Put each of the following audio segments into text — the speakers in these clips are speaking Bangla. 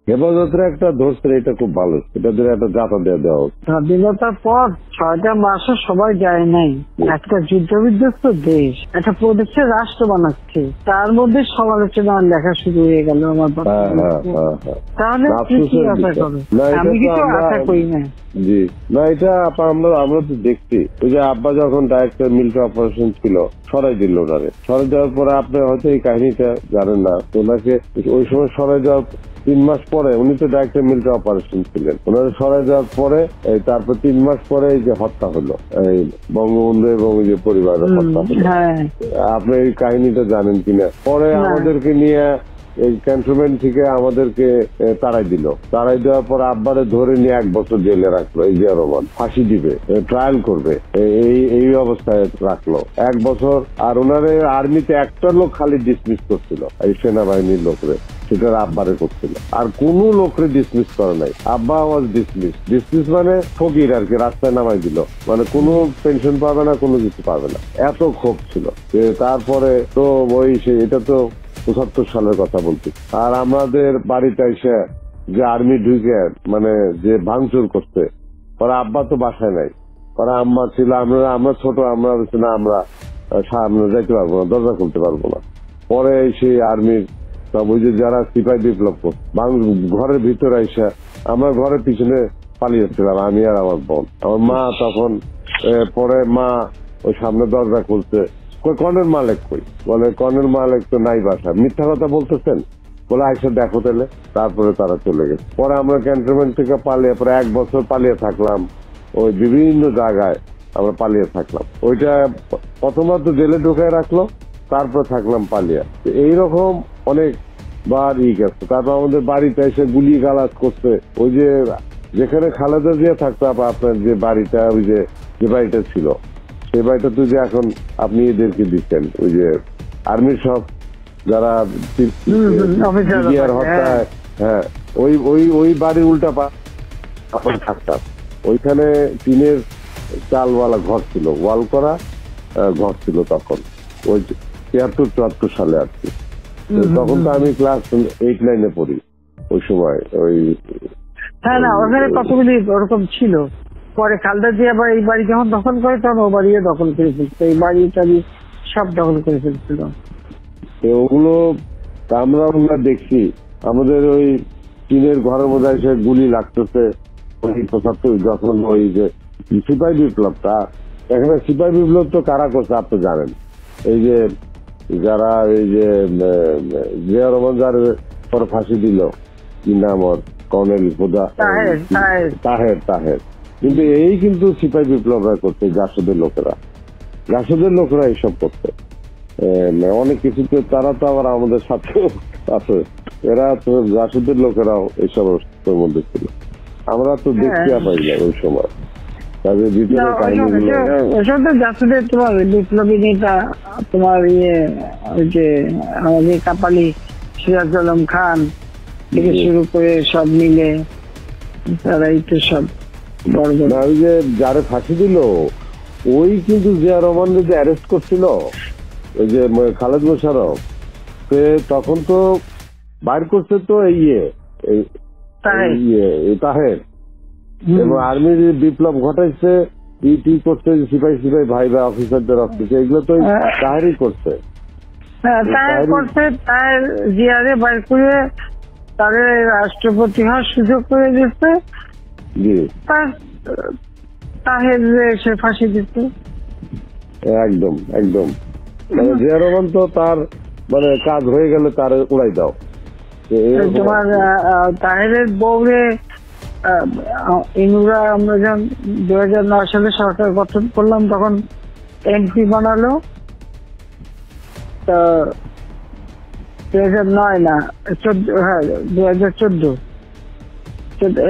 হেফাজতের একটা ধরছে, এটা খুব ভালো, এটা দিয়ে একটা জাতা দিয়ে দেওয়া হচ্ছে। স্বাধীনতার পর 6টা মাসও সবাই যায় নাই। একটা যুদ্ধ বিধ্বস্ত দেশ একটা প্রদেশের রাষ্ট্র বানাচ্ছে, তার মধ্যে সমালোচনা লেখা শুরু হয়ে গেল আমার বাবা। তাহলে কি আশা করবে? আমি কিছু আশা করি না। জি না, এটা আমরা তো দেখছি, ওই যে আব্বা যখন ডাইরেক্টর মিলিটারি অপারেশন ছিল সরাই দিল ওনারে। সরাই দেওয়ার পরে আপনি হয়তো এই কাহিনীটা জানেন না, ওনাকে ওই সময় সরাই দেওয়ার 3 মাস পরে, উনি তো ডাইরেক্টর মিলিটারি অপারেশন ছিলেন, ওনারা সরাই দেওয়ার পরে তারপর 3 মাস পরে এই যে হত্যা হলো, এই বঙ্গবন্ধু এবং যে পরিবারের হত্যা হলো। আপনি এই কাহিনীটা জানেন কিনা? পরে আমাদেরকে নিয়ে এই ক্যান্টনমেন্ট থেকে আমাদেরকে তাড়াই দিল। তাড়াই দেওয়ার পর আব্বারে ধরে নিয়ে 1 বছর জেলে রাখলো। এই জিয়া রহমান ফাঁসি দিবে, ট্রায়াল করবে, এই অবস্থায় রাখলো 1 বছর। আর ওনারে আর্মিতে একটা লোক খালি ডিসমিস করছিল, এই সেনাবাহিনীর লোকরে, সেটা আব্বারে করছিল। আর কোন লোকরে ডিসমিস করে নাই। আব্বা ওয়াজ ডিসমিস মানে ফকির আর কি, রাস্তায় নামাই দিল, মানে কোনো পেনশন পাবে না, কোনো কিছু পাবে না, এত ক্ষোভ ছিল। তারপরে তো এটা তো 75 সালের কথা বলছি। আর আমাদের বাড়িতে এসে যে আর্মি ঢুকে মানে যে ভাঙচুর করছে, ওরা আব্বা তো বাসায় নাই, ওরা আম্মা ছিল, আমরা ছোট, আমরা সামনে যাইতে পারবো না, দরজা খুলতে পারবো না। পরে সেই আর্মির সব ওই যে যারা সিপাহী বিপ্লব ঘরের ভিতরে এসে, আমরা ঘরের পিছনে পালিয়েছিলাম, আমি আর আমার বোন। আমার মা তখন পরে মা ওই সামনে দরজা খুলছে, কর্নেল মালিক কই? বলে কর্নেল মালিক তো নাই বাসা। মিথ্যা কথা বলতেছেন? বলে আইসা দেখো তাহলে। তারপরে তারা চলে গেছে। পরে আমরা ক্যান্টনমেন্ট থেকে পালিয়ে, পরে 1 বছর পালিয়ে থাকলাম, ওই বিভিন্ন জায়গায় আমরা পালিয়ে থাকলাম। ওইটা প্রথমত জেলে ঢুকায় রাখলো, তারপর থাকলাম পালিয়ে। এইরকম অনেক বার গেছে। তারপর আমাদের বাড়িতে এসে গুলি গালাজ করছে। ওই যে যেখানে খালেদা জিয়া থাকতো, আপনার যে বাড়িটা, ওই যে বাড়িটা ছিল, সেই বাড়িটা তো যে এখন আপনি এদেরকে দিচ্ছেন, ওই যে আর্মির সব যারা হত্যায়, হ্যাঁ, ওই বাড়ির উল্টা এখন থাকতাম। ওইখানে টিনের চালওয়ালা ঘর ছিল, ওয়াল করা ঘর ছিল তখন, ওই 73-74 সালে আর কি। তখন তো আমি ক্লাস 8-9-এ পড়ি ওই সময়। ওই হ্যাঁ না, ওখানে কতগুলি ওরকম ছিল। পরে খালেদা জিয়া আবার এই বাড়ি যখন দখল করে, তখন ও বাড়িও দখল করে ফেলছিল, এই বাড়ি টাড়ি সব দখল করে ফেলছিল। ওগুলো আমরা দেখছি, আমাদের ওই টিনের ঘরের মধ্যে এসে গুলি লাগতেছে। ওই 75 যখন ওই যে সিপাহী বিপ্লবটা, এখানে সিপাহী বিপ্লব তো কারা করছে আপনি জানেন? এই যে যারা এই যে জিয়া রহমান যার পর ফাঁসি দিল, কি নাম ওর, কর্নেল তাহের। কিন্তু এই কিন্তু সিপাহী বিপ্লবরা করছে, জাসদের লোকেরা এইসব করছে অনেক কিছু। তারা তো আবার আমাদের সাথে আছে, এরা তো জাসদের লোকেরাও এইসব মধ্যে ছিল। আমরা তো দেখতে পাই না ওই সময় তাদের ভিতরে কাহিনীগুলো। তোমার বিপ্লবী নেতা, তোমার ওই যে আমাদের কাপালি সিরাজ আলম খান থেকে শুরু করে সব মিলে তারাই তো সব বড়। ওই যে যারা ফাঁসি দিল, ওই কিন্তু জিয়া রহমান যে অ্যারেস্ট করছিল, ওই যে খালেদ মোশাররফ, সে তখন তো বাইর করছে তো তাহের, এবং আর্মির বিপ্লব ঘটাইছে, ইটি করছে, সিপাহী ভাই বা অফিসারদের অফিসে, এগুলো তো তাহেরই করছে। তাহের জিয়ারে বাইর করে তাদের রাষ্ট্রপতি হওয়ার সুযোগ করে দিচ্ছে, তাহের সে ফাঁসি দিচ্ছে। একদম জিয়া রহমান তো তার মানে কাজ হয়ে গেলে তার উড়াই দাও। তোমার তাহেরের বউরে ইনুরা, আমরা যখন 2009 সালে সরকার গঠন করলাম, তখন এমপি বানালো। 2009 না 2014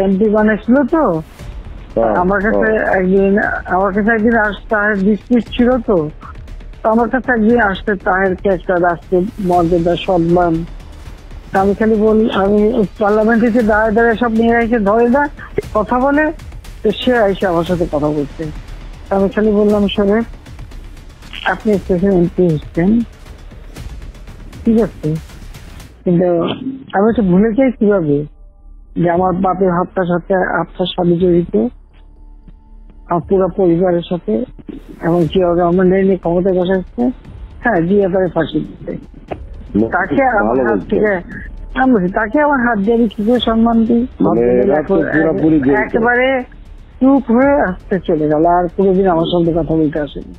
এমপি বানাইছিল। তো আমার কাছে একদিন তাহের ডিসপিউট ছিল, তো আমার কাছে একদিন আসতে তাহেরকে একটা রাষ্ট্রীয় মর্যাদা সম্মান, আমি খালি বলি, আমি পার্লামেন্টে দাঁড়িয়ে সব নিয়ে এসে ধরে না কথা বলে, তো সে এসে আমার সাথে কথা বলছে। আমি খালি বললাম, শোনে আপনি এমপি হচ্ছেন, ঠিক আছে, কিন্তু আমি তো ভুলে যাই কিভাবে, যে আমার বাপের হত্যার সাথে আপনার সাথে জড়িত, আমার পুরো পরিবারের সাথে, এবং জিয়া রহমানের নিয়ে ক্ষমতা বসাচ্ছে। হ্যাঁ, জিয়া তারে ফাঁসি দিতে, তাকে আমার হাত থেকে আমি বলছি, তাকে আমার হাত দিয়ে আমি কি করে সম্মান দিই? মানে এরা তো পুরোপুরি জড়িত। একেবারে চুপ হয়ে আসতে চলে গেল, আর কোনোদিন আমার সঙ্গে কথা বলতে আসেনি।